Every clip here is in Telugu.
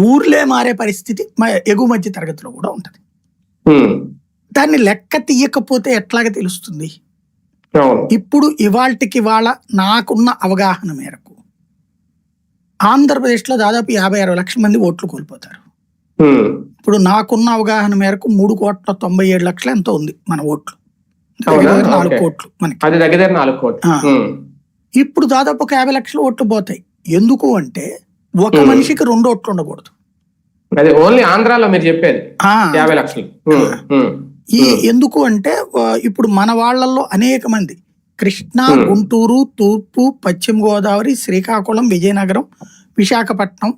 ఊర్లే మారే పరిస్థితి ఎగువ మధ్య తరగతిలో కూడా ఉంటది. ఉమ్, దాన్ని లెక్క తీయకపోతే ఎట్లాగా తెలుస్తుంది? అవును. ఇప్పుడు ఇవాళకి నాకున్న అవగాహన మేరకు ఆంధ్రప్రదేశ్లో దాదాపు 50-60 లక్షల మంది ఓట్లు కోల్పోతారు. ఉమ్, ఇప్పుడు నాకున్న అవగాహన మేరకు 3,97,00,000 ఎంతో ఉంది మన ఓట్లు. అవునా? 4 ఓకే. కోట్లు మనకి. అది దగ్గర 4 కోట్లు. ఆ. ఉమ్, ఇప్పుడు దాదాపు ఒక 50 లక్షల ఓట్లు పోతాయి. ఎందుకు అంటే ఒక మనిషికి 2 ఓట్లు ఉండకూడదు. అదే ఓన్లీ ఆంధ్రాలో మీరు చెప్పేది ఆ 50 లక్షలు. ఉమ్, ఉమ్, ఎందుకు అంటే ఇప్పుడు మన వాళ్ళల్లో అనేక మంది కృష్ణా, గుంటూరు, తూర్పు, పశ్చిమ గోదావరి, శ్రీకాకుళం, విజయనగరం, విశాఖపట్నం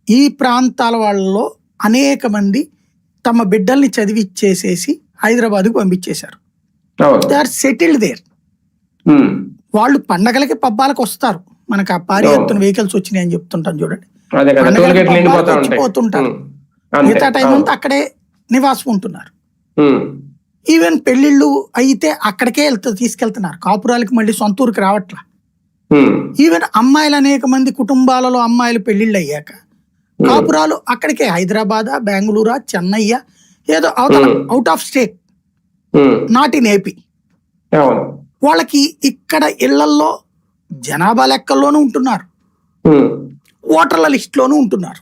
ఈ ప్రాంతాల వాళ్ళలో అనేక మంది తమ బిడ్డల్ని చదివిచ్చేసేసి హైదరాబాద్కు పంపించేశారు. They are settled there. వాళ్ళు పండగలకి పబ్బాలకు వస్తారు. మనకు ఆ భారీ ఎత్తున వెహికల్స్ వచ్చినాయి అని చెప్తుంటాం చూడండి. వచ్చిపోతుంటారు. మిగతా టైం అంతా అక్కడే నివాసం ఉంటున్నారు. ఈవెన్ పెళ్లిళ్ళు అయితే అక్కడికే తీసుకెళ్తున్నారు. కాపురాలకి మళ్ళీ సొంత ఊరికి రావట్లా. ఈవెన్ అమ్మాయిలు అనేక మంది కుటుంబాలలో అమ్మాయిలు పెళ్లిళ్ళు అయ్యాక కాపురాలు అక్కడికే హైదరాబాద్, బెంగళూరు, చెన్నై, ఏదో అవతల out of state, not in AP. వాళ్ళకి ఇక్కడ ఇళ్లల్లో జనాభా లెక్కల్లోనూ ఉంటున్నారు, ఓటర్ల లిస్ట్ లోనూ ఉంటున్నారు.